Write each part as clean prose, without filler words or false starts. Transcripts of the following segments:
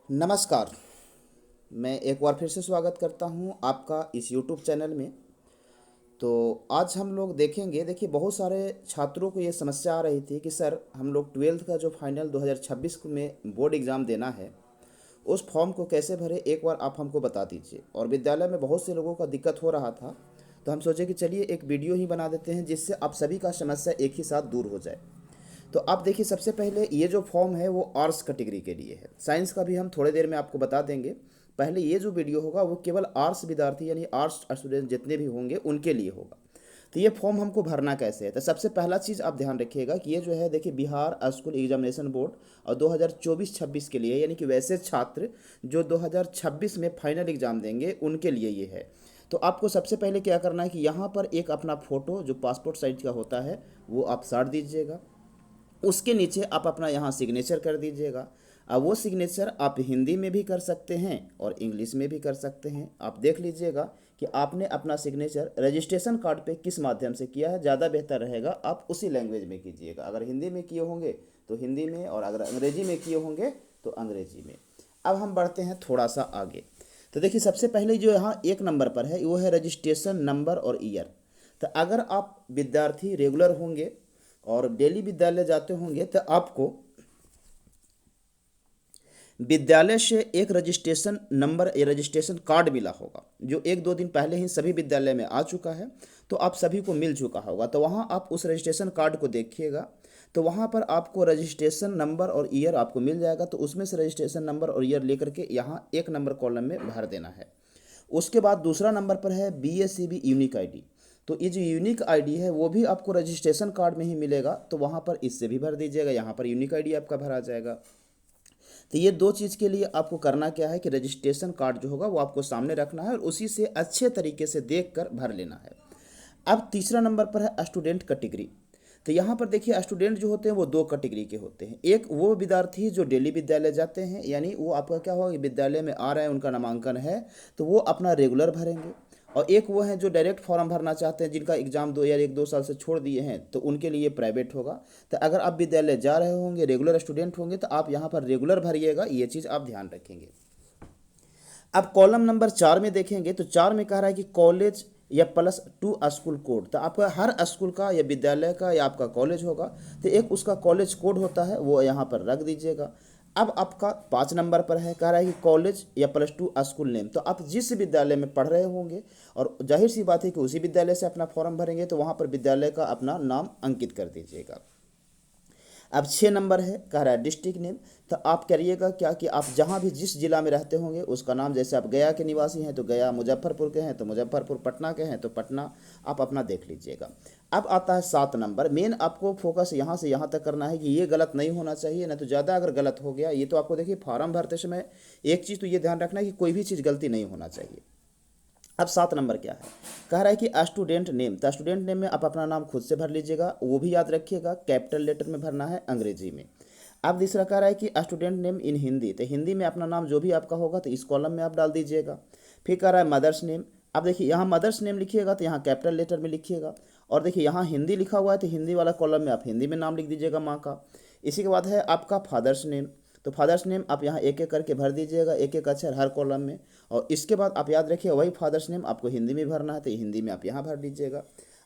नमस्कार। मैं एक बार फिर से स्वागत करता हूं आपका इस YouTube चैनल में। तो आज हम लोग देखेंगे, देखिए बहुत सारे छात्रों को ये समस्या आ रही थी कि सर हम लोग 12th का जो फाइनल 2026 में बोर्ड एग्ज़ाम देना है, उस फॉर्म को कैसे भरें, एक बार आप हमको बता दीजिए। और विद्यालय में बहुत से लोगों का दिक्कत हो रहा था, तो हम सोचे कि चलिए एक वीडियो ही बना देते हैं जिससे आप सभी का समस्या एक ही साथ दूर हो जाए। तो आप देखिए, सबसे पहले ये जो फॉर्म है वो आर्ट्स कैटेगरी के लिए है। साइंस का भी हम थोड़ी देर में आपको बता देंगे। पहले ये जो वीडियो होगा वो केवल आर्ट्स विद्यार्थी यानी आर्ट्स स्टूडेंट जितने भी होंगे उनके लिए होगा। तो ये फॉर्म हमको भरना कैसे है, तो सबसे पहला चीज़ आप ध्यान रखिएगा कि ये जो है, देखिए बिहार स्कूल एग्जामिनेशन बोर्ड और 2024-26 के लिए, यानी कि वैसे छात्र जो 2026 में फाइनल एग्ज़ाम देंगे उनके लिए ये है। तो आपको सबसे पहले क्या करना है कि यहाँ पर एक अपना फ़ोटो जो पासपोर्ट साइज का होता है वो आप साट दीजिएगा। उसके नीचे आप अपना यहाँ सिग्नेचर कर दीजिएगा। अब वो सिग्नेचर आप हिंदी में भी कर सकते हैं और इंग्लिश में भी कर सकते हैं। आप देख लीजिएगा कि आपने अपना सिग्नेचर रजिस्ट्रेशन कार्ड पे किस माध्यम से किया है। ज़्यादा बेहतर रहेगा आप उसी लैंग्वेज में कीजिएगा। अगर हिंदी में किए होंगे तो हिंदी में, और अगर अंग्रेजी में किए होंगे तो अंग्रेजी में। अब हम बढ़ते हैं थोड़ा सा आगे। तो देखिए, सबसे पहले जो यहाँ एक नंबर पर है वो है रजिस्ट्रेशन नंबर और ईयर। तो अगर आप विद्यार्थी रेगुलर होंगे और डेली विद्यालय जाते होंगे तो आपको विद्यालय से एक रजिस्ट्रेशन नंबर या रजिस्ट्रेशन कार्ड मिला होगा, जो एक दो दिन पहले ही सभी विद्यालय में आ चुका है। तो आप सभी को मिल चुका होगा। तो वहाँ आप उस रजिस्ट्रेशन कार्ड को देखिएगा, तो वहाँ पर आपको रजिस्ट्रेशन नंबर और ईयर आपको मिल जाएगा। तो उसमें से रजिस्ट्रेशन नंबर और ईयर लेकर के यहाँ एक नंबर कॉलम में भर देना है। उसके बाद दूसरा नंबर पर है BSCB यूनिक आईडी। तो ये जो यूनिक आईडी है वो भी आपको रजिस्ट्रेशन कार्ड में ही मिलेगा। तो वहाँ पर इससे भी भर दीजिएगा, यहाँ पर यूनिक आईडी आपका भरा जाएगा। तो ये दो चीज़ के लिए आपको करना क्या है कि रजिस्ट्रेशन कार्ड जो होगा वो आपको सामने रखना है और उसी से अच्छे तरीके से देख कर भर लेना है। अब तीसरा नंबर पर है स्टूडेंट कैटेगरी। तो यहाँ पर देखिए, स्टूडेंट जो होते हैं वो दो कैटेगरी के होते हैं। एक वो विद्यार्थी जो डेली विद्यालय जाते हैं, यानी वो आपका क्या होगा, विद्यालय में आ रहे हैं, उनका नामांकन है, तो वो अपना रेगुलर भरेंगे। और एक वो हैं जो डायरेक्ट फॉर्म भरना चाहते हैं, जिनका एग्ज़ाम 2 या 1-2 साल से छोड़ दिए हैं, तो उनके लिए प्राइवेट होगा। तो अगर आप विद्यालय जा रहे होंगे, रेगुलर स्टूडेंट होंगे, तो आप यहाँ पर रेगुलर भरिएगा, ये चीज़ आप ध्यान रखेंगे। अब कॉलम नंबर 4 में देखेंगे तो 4 में कह रहा है कि कॉलेज या +2 स्कूल कोड। तो आपका हर स्कूल का या विद्यालय का या आपका कॉलेज होगा तो एक उसका कॉलेज कोड होता है, वो यहाँ पर रख दीजिएगा। अब आपका 5 नंबर पर है, कह रहा है कि कॉलेज या +2 स्कूल नेम। तो आप जिस विद्यालय में पढ़ रहे होंगे, और जाहिर सी बात है कि उसी विद्यालय से अपना फॉर्म भरेंगे, तो वहाँ पर विद्यालय का अपना नाम अंकित कर दीजिएगा। अब 6 नंबर है, कह रहा है डिस्ट्रिक्ट नेम। तो आप करिएगा क्या कि आप जहाँ भी जिस जिला में रहते होंगे उसका नाम, जैसे आप गया के निवासी हैं तो गया, मुजफ्फरपुर के हैं तो मुजफ्फरपुर, पटना के हैं तो पटना, आप अपना देख लीजिएगा। अब आता है 7 नंबर। मेन आपको फोकस यहाँ से यहाँ तक करना है कि ये गलत नहीं होना चाहिए, ना तो ज़्यादा अगर गलत हो गया, ये तो आपको देखिए फॉर्म भरते समय एक चीज़ तो ये ध्यान रखना है कि कोई भी चीज़ गलती नहीं होना चाहिए। अब 7 नंबर क्या है, कह रहा है कि स्टूडेंट नेम। तो स्टूडेंट नेम में आप अपना नाम खुद से भर लीजिएगा, वो भी याद रखिएगा कैपिटल लेटर में भरना है, अंग्रेजी में। अब तीसरा कह रहा है कि स्टूडेंट नेम इन हिंदी। तो हिंदी में अपना नाम जो भी आपका होगा तो इस कॉलम में आप डाल दीजिएगा। फिर कह रहा है मदर्स नेम। अब देखिए, यहाँ मदर्स नेम लिखिएगा तो यहाँ कैपिटल लेटर में लिखिएगा, और देखिए यहाँ हिंदी लिखा हुआ है तो हिंदी वाला कॉलम में आप हिंदी में नाम लिख दीजिएगा माँ का। इसी के बाद है आपका फादर्स नेम। तो फादर्स नेम आप यहाँ एक एक करके भर दीजिएगा, एक एक अक्षर हर कॉलम में। और इसके बाद आप याद रखिए वही फादर्स नेम आपको हिंदी में भरना है, तो हिंदी में आप यहाँ भर दीजिएगा।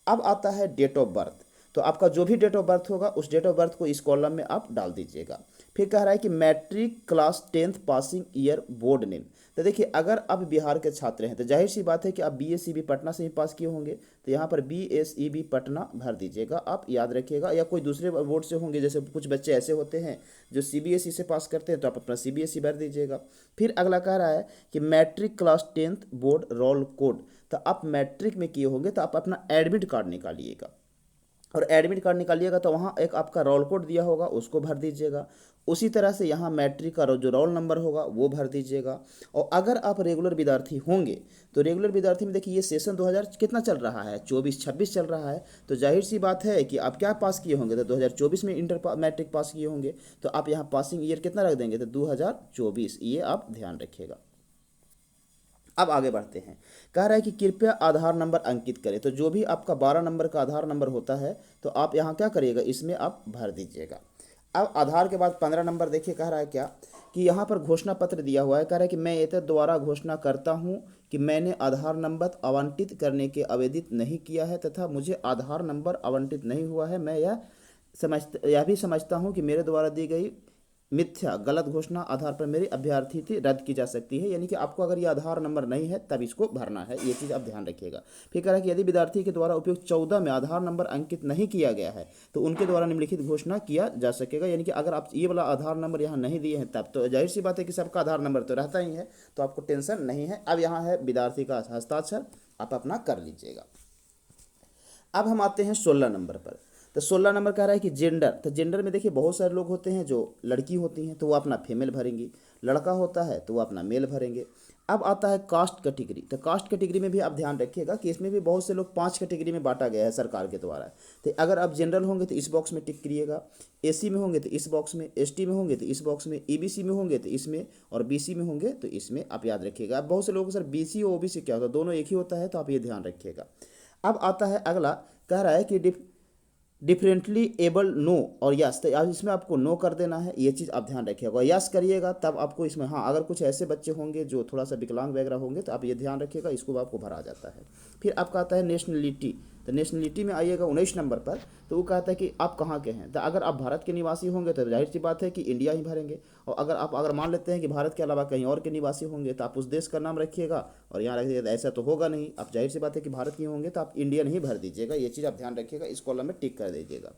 अब आता है डेट ऑफ बर्थ। तो आपका जो भी डेट ऑफ बर्थ होगा उस डेट ऑफ बर्थ को इस कॉलम में आप डाल दीजिएगा। फिर कह रहा है कि matric class 10th passing year board name. तो देखिए, अगर आप बिहार के छात्र हैं तो जाहिर सी बात है कि आप BSCB पटना से ही पास किए होंगे, तो यहाँ पर BSEB पटना भर दीजिएगा। आप याद रखिएगा, या कोई दूसरे बोर्ड से होंगे, जैसे कुछ बच्चे ऐसे होते हैं जो CBSE से पास करते हैं, तो आप अपना CBSE भर दीजिएगा। फिर अगला कह रहा है कि matric class 10th board roll code. तो आप मैट्रिक में किए होंगे तो आप अपना एडमिट कार्ड निकालिएगा, और एडमिट कार्ड निकालिएगा तो वहाँ एक आपका रोल कोड दिया होगा, उसको भर दीजिएगा। उसी तरह से यहाँ मैट्रिक का जो रोल नंबर होगा वो भर दीजिएगा। और अगर आप रेगुलर विद्यार्थी होंगे तो रेगुलर विद्यार्थी में देखिए, ये सेशन 2000 कितना चल रहा है, 24-26 चल रहा है। तो जाहिर सी बात है कि आप क्या पास किए होंगे, तो 2024 में मैट्रिक पास किए होंगे, तो आप यहाँ पासिंग ईयर कितना रख देंगे, तो 2024, ये आप ध्यान रखिएगा। अब आगे बढ़ते हैं। कह रहा है कि कृपया आधार नंबर अंकित करें। तो जो भी आपका 12 नंबर का आधार नंबर होता है तो आप यहाँ क्या करिएगा, इसमें आप भर दीजिएगा। अब आधार के बाद 15 नंबर देखिए, कह रहा है क्या कि कि यहाँ पर घोषणा पत्र दिया हुआ है, कह रहा है कि मैं एतद द्वारा घोषणा करता हूँ कि मैंने आधार नंबर आवंटित करने के आवेदित नहीं किया है तथा मुझे आधार नंबर आवंटित नहीं हुआ है। मैं यह भी समझता हूँ कि मेरे द्वारा दी गई मिथ्या गलत घोषणा आधार पर मेरी अभ्यर्थी रद्द की जा सकती है। यानी कि आपको अगर ये आधार नंबर नहीं है तब इसको भरना है, ये चीज़ आप ध्यान रखिएगा। फिर कह रहा है कि यदि विद्यार्थी के द्वारा उपयुक्त 14 में आधार नंबर अंकित नहीं किया गया है तो उनके द्वारा निम्नलिखित घोषणा किया जा सकेगा। यानी कि अगर आप ये वाला आधार नंबर यहाँ नहीं दिए हैं तब तो जाहिर सी बात है कि सबका आधार नंबर तो रहता ही है, तो आपको टेंशन नहीं है। अब यहाँ है विद्यार्थी का हस्ताक्षर, आप अपना कर लीजिएगा। अब हम आते हैं 16 नंबर पर। तो 16 नंबर कह रहा है कि जेंडर, तो जेंडर में देखिए बहुत सारे लोग होते हैं जो लड़की होती हैं तो वो अपना फीमेल भरेंगी, लड़का होता है तो वो अपना मेल भरेंगे। अब आता है कास्ट कैटेगरी, तो कास्ट कैटेगरी में भी आप ध्यान रखिएगा कि इसमें भी बहुत से लोग 5 कैटेगरी में बांटा गया है सरकार के द्वारा। तो अगर आप जनरल होंगे तो इस बॉक्स में टिक करिएगा, एसी में होंगे तो इस बॉक्स में, एसटी में होंगे तो इस बॉक्स में, ईबीसी में होंगे तो इसमें, और बीसी में होंगे तो इसमें आप याद रखिएगा। अब बहुत से लोग सर बीसी और ओबीसी क्या होता है, दोनों एक ही होता है, तो आप ये ध्यान रखिएगा। अब आता है अगला, कह रहा है कि डिफरेंटली एबल नो और यस, तो अब इसमें आपको नो कर देना है, ये चीज़ आप ध्यान रखिएगा। यस करिएगा तब आपको इसमें, हाँ अगर कुछ ऐसे बच्चे होंगे जो थोड़ा सा विकलांग वगैरह होंगे तो आप ये ध्यान रखिएगा, इसको आपको भरा जाता है। फिर आपका आता है नेशनलिटी, तो नेशनलिटी में आइएगा 19 नंबर पर, तो वो कहता है कि आप कहाँ के हैं। तो अगर आप भारत के निवासी होंगे तो जाहिर सी बात है कि इंडिया ही भरेंगे, और अगर मान लेते हैं कि भारत के अलावा कहीं और के निवासी होंगे तो आप उस देश का नाम रखिएगा और यहाँ रखिएगा। ऐसा तो होगा नहीं, आप जाहिर सी बात है कि भारत के होंगे तो आप इंडियन ही भर दीजिएगा, ये चीज़ आप ध्यान रखिएगा, इस कॉलम में टिक कर दीजिएगा।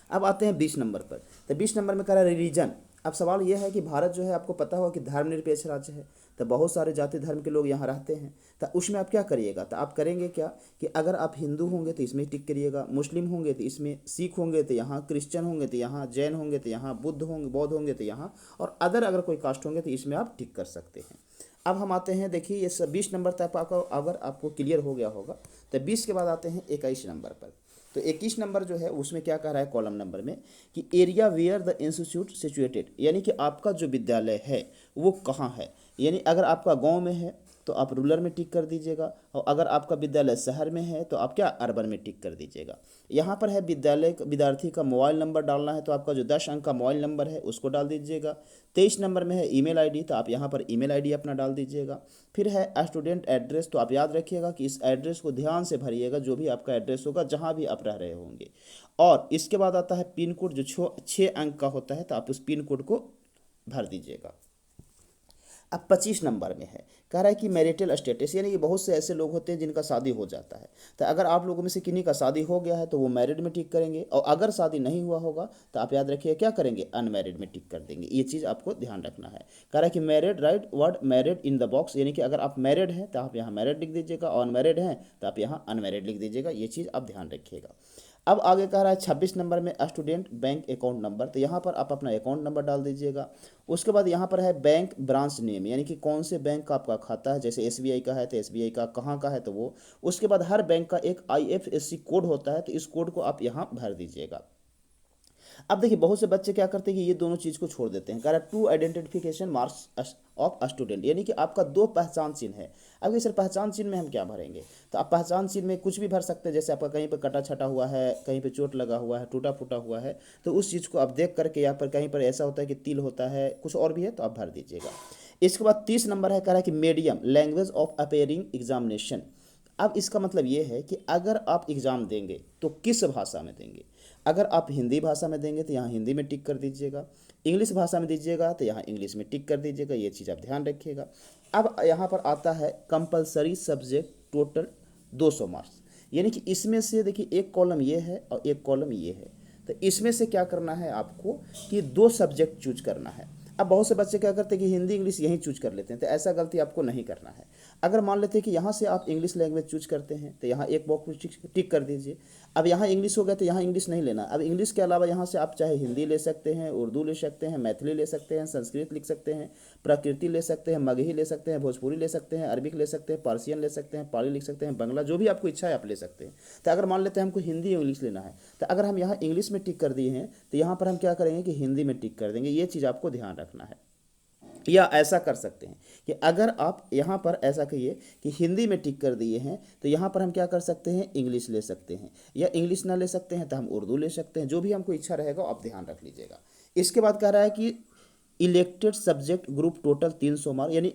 अब आते हैं 20 नंबर पर, तो 20 नंबर में कह रहा है रिलीजन। अब सवाल यह है कि भारत जो है आपको पता होगा कि धर्मनिरपेक्ष राज्य है, तो बहुत सारे जाति धर्म के लोग यहाँ रहते हैं, तो उसमें आप क्या करिएगा, तो आप करेंगे क्या कि अगर आप हिंदू होंगे तो इसमें टिक करिएगा, मुस्लिम होंगे तो इसमें, सिख होंगे तो यहाँ, क्रिश्चियन होंगे तो यहाँ, जैन होंगे तो यहाँ, बौद्ध होंगे तो यहाँ, और अगर कोई कास्ट होंगे तो इसमें आप टिक कर सकते हैं। अब हम आते हैं, देखिए ये सब 20 नंबर तक आपका अगर आपको क्लियर हो गया होगा, तो 20 के बाद आते हैं 21 नंबर पर। तो 21 नंबर जो है उसमें क्या कह रहा है कॉलम नंबर में कि area where the institute situated, यानी कि आपका जो विद्यालय है वो कहाँ है। यानी अगर आपका गांव में है तो आप रूरल में टिक कर दीजिएगा, और अगर आपका विद्यालय शहर में है तो आप क्या अर्बन में टिक कर दीजिएगा। यहाँ पर है विद्यार्थी का मोबाइल नंबर डालना है, तो आपका जो 10 अंक का मोबाइल नंबर है उसको डाल दीजिएगा। 23 नंबर में है ईमेल आईडी, तो आप यहाँ पर ईमेल आईडी अपना डाल दीजिएगा। फिर है स्टूडेंट एड्रेस, तो आप याद रखिएगा कि इस एड्रेस को ध्यान से भरिएगा, जो भी आपका एड्रेस होगा जहाँ भी आप रह रहे होंगे। और इसके बाद आता है पिन कोड, जो 6 अंक का होता है, तो आप उस पिन कोड को भर दीजिएगा। अब 25 नंबर में है, कह रहा है कि मैरिटल स्टेटस, यानी कि बहुत से ऐसे लोग होते हैं जिनका शादी हो जाता है, तो अगर आप लोगों में से किन्हीं का शादी हो गया है तो वो मैरिड में टिक करेंगे, और अगर शादी नहीं हुआ होगा तो आप याद रखिए क्या करेंगे, अनमैरिड में टिक कर देंगे। ये चीज़ आपको ध्यान रखना है। कह रहा है कि married, right word married in the box, यानी कि अगर आप मैरिड हैं तो आप यहाँ मैरिड लिख दीजिएगा, और अनमैरिड हैं तो आप यहाँ अनमैरिड लिख दीजिएगा, ये चीज़ आप ध्यान रखिएगा। अब आगे कह रहा है 26 नंबर में स्टूडेंट बैंक अकाउंट नंबर, तो यहाँ पर आप अपना अकाउंट नंबर डाल दीजिएगा। उसके बाद यहाँ पर है बैंक ब्रांच नेम, यानी कि कौन से बैंक का आपका खाता है, जैसे एसबीआई का है तो एसबीआई का कहाँ का है तो वो। उसके बाद हर बैंक का एक आईएफएससी कोड होता है, तो इस कोड को आप यहाँ भर दीजिएगा। अब देखिए बहुत से बच्चे क्या करते हैं कि ये दोनों चीज़ को छोड़ देते हैं, कह रहा है 2 आइडेंटिफिकेशन मार्क्स ऑफ स्टूडेंट, यानी कि आपका 2 पहचान चिन्ह है। अब ये सर पहचान चिन्ह में हम क्या भरेंगे, तो आप पहचान चिन्ह में कुछ भी भर सकते हैं, जैसे आपका कहीं पर कटा छटा हुआ है, कहीं पर चोट लगा हुआ है, टूटा फूटा हुआ है, तो उस चीज़ को आप देख करके, यहाँ पर कहीं पर ऐसा होता है कि तिल होता है, कुछ और भी है तो आप भर दीजिएगा। इसके बाद 30 नंबर है, कह रहा है कि medium language of appearing examination. अब इसका मतलब ये है कि अगर आप एग्ज़ाम देंगे तो किस भाषा में देंगे। अगर आप हिंदी भाषा में देंगे तो यहाँ हिंदी में टिक कर दीजिएगा, इंग्लिश भाषा में दीजिएगा तो यहाँ इंग्लिश में टिक कर दीजिएगा, ये चीज़ आप ध्यान रखिएगा। अब यहाँ पर आता है कंपलसरी सब्जेक्ट टोटल 200 मार्क्स, यानी कि इसमें से देखिए एक कॉलम ये है और एक कॉलम ये है, तो इसमें से क्या करना है आपको कि 2 सब्जेक्ट चूज करना है। अब बहुत से बच्चे क्या करते हैं कि हिंदी इंग्लिश यहीं चूज कर लेते हैं, तो ऐसा गलती आपको नहीं करना है। अगर मान लेते हैं कि यहाँ से आप इंग्लिश लैंग्वेज चूज करते हैं तो यहाँ एक बॉक्स टिक कर दीजिए। अब यहाँ इंग्लिश हो गया तो यहाँ इंग्लिश नहीं लेना। अब इंग्लिश के अलावा यहाँ से आप चाहे हिंदी ले सकते हैं, उर्दू ले सकते हैं, मैथिली ले सकते हैं, संस्कृत लिख सकते हैं, प्रकृति ले सकते हैं, मगही ले सकते हैं, भोजपुरी ले सकते हैं, अरबिक ले सकते हैं, पार्सियन ले सकते हैं, पाली लिख सकते हैं, बंगला, जो भी आपको इच्छा है आप ले सकते हैं। तो अगर मान लेते हैं हमको हिंदी इंग्लिश लेना है, तो अगर हम यहाँ इंग्लिश में टिक कर दिए हैं तो यहाँ पर हम क्या करेंगे कि हिंदी में टिक कर देंगे, ये चीज़ आपको ध्यान रखना है। या ऐसा कर सकते हैं कि अगर आप यहाँ पर ऐसा कहिए कि हिंदी में टिक कर दिए हैं तो यहाँ पर हम क्या कर सकते हैं, इंग्लिश ले सकते हैं, या इंग्लिश ना ले सकते हैं तो हम उर्दू ले सकते हैं, जो भी हमको इच्छा रहेगा आप ध्यान रख लीजिएगा। इसके बाद कह रहा है कि elected subject group total 300 mark, यानी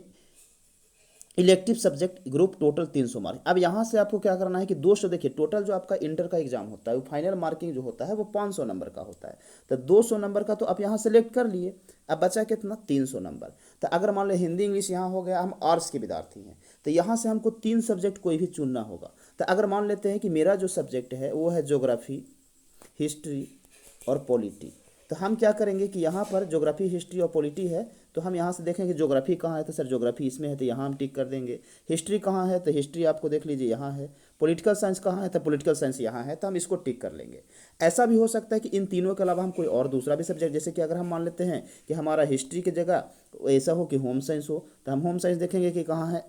elective subject group total 300 mark. अब यहाँ से आपको क्या करना है कि 200, देखिए टोटल जो आपका इंटर का एग्जाम होता है वो फाइनल मार्किंग जो होता है वो 500 नंबर का होता है। तो 200 नंबर का तो आप यहाँ सेलेक्ट कर लिए, अब बचा कितना 300 नंबर। तो अगर मान लो हिंदी इंग्लिश यहाँ हो गया, हम आर्ट्स के विद्यार्थी हैं तो यहाँ से हमको 3 सब्जेक्ट कोई भी चुनना होगा। तो अगर मान लेते हैं कि मेरा जो सब्जेक्ट है वो है ज्योग्राफी, हिस्ट्री और पॉलिटी, तो हम क्या करेंगे कि यहाँ पर ज्योग्राफी हिस्ट्री और पॉलिटी है तो हम यहाँ से देखेंगे ज्योग्राफी कहाँ है, तो सर ज्योग्राफी इसमें है तो यहाँ हम टिक कर देंगे। हिस्ट्री कहाँ है, तो हिस्ट्री आपको देख लीजिए यहाँ है। पॉलिटिकल साइंस कहाँ है, तो पॉलिटिकल साइंस यहाँ है, तो हम इसको टिक कर लेंगे। ऐसा भी हो सकता है कि इन तीनों के अलावा हम कोई और दूसरा भी सब्जेक्ट, जैसे कि अगर हम मान लेते हैं कि हमारा हिस्ट्री की जगह ऐसा हो कि होम साइंस हो, तो हम होम साइंस देखेंगे कि कहाँ है,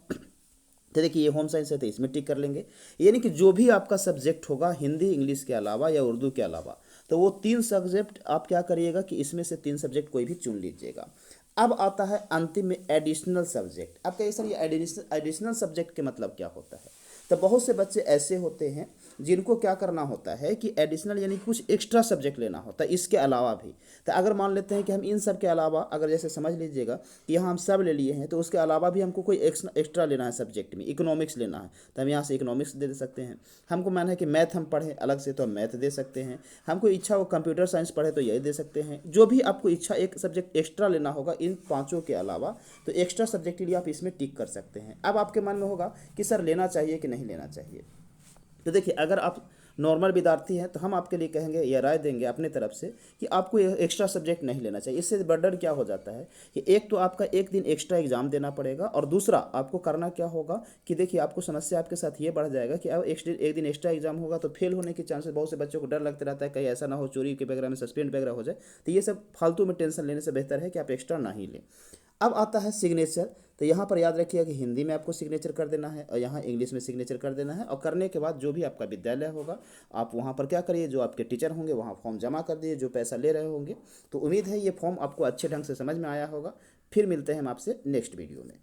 तो देखिए ये होम साइंस है तो इसमें टिक कर लेंगे। यानी कि जो भी आपका सब्जेक्ट होगा हिंदी इंग्लिश के अलावा या उर्दू के अलावा, तो वो 3 सब्जेक्ट आप क्या करिएगा कि इसमें से 3 सब्जेक्ट कोई भी चुन लीजिएगा। अब आता है अंतिम में एडिशनल सब्जेक्ट। अब कहिए सर ये एडिशनल सब्जेक्ट के मतलब क्या होता है, तो बहुत से बच्चे ऐसे होते हैं जिनको क्या करना होता है कि एडिशनल यानी कुछ एक्स्ट्रा सब्जेक्ट लेना होता है इसके अलावा भी। तो अगर मान लेते हैं कि हम इन सब के अलावा, अगर जैसे समझ लीजिएगा कि यहाँ हम सब ले लिए हैं तो उसके अलावा भी हमको कोई एक्स्ट्रा लेना है सब्जेक्ट में, इकोनॉमिक्स लेना है तो हम यहाँ से इकोनॉमिक्स दे सकते हैं। हमको माना है कि मैथ हम पढ़ें अलग से तो हम मैथ दे सकते हैं। हमको इच्छा हो कंप्यूटर साइंस पढ़े तो यही दे सकते हैं। जो भी आपको इच्छा एक सब्जेक्ट एक्स्ट्रा लेना होगा इन पाँचों के अलावा, तो एक्स्ट्रा सब्जेक्ट के लिए आप इसमें टिक कर सकते हैं। अब आपके मन में होगा कि सर लेना चाहिए कि नहीं लेना चाहिए, तो देखिए अगर आप नॉर्मल विद्यार्थी हैं तो हम आपके लिए कहेंगे या राय देंगे अपने तरफ से कि आपको एक्स्ट्रा सब्जेक्ट नहीं लेना चाहिए। इससे बर्डन क्या हो जाता है कि एक तो आपका एक दिन एक्स्ट्रा एग्जाम देना पड़ेगा, और दूसरा आपको करना क्या होगा कि देखिए आपको समस्या आपके साथ ये बढ़ जाएगा कि अब एक दिन एक्स्ट्रा एग्जाम होगा तो फेल होने के चांसेस, बहुत से बच्चों को डर लगता रहता है कहीं ऐसा ना हो चोरी के वगैरह में सस्पेंड वगैरह हो जाए। तो ये सब फालतू में टेंशन लेने से बेहतर है कि आप एक्स्ट्रा ना ही लें। अब आता है सिग्नेचर। तो यहाँ पर याद रखिएगा कि हिंदी में आपको सिग्नेचर कर देना है और यहाँ इंग्लिश में सिग्नेचर कर देना है। और करने के बाद जो भी आपका विद्यालय होगा आप वहाँ पर क्या करिए, जो आपके टीचर होंगे वहाँ फॉर्म जमा कर दिए जो पैसा ले रहे होंगे। तो उम्मीद है ये फॉर्म आपको अच्छे ढंग से समझ में आया होगा। फिर मिलते हैं हम आपसे नेक्स्ट वीडियो में।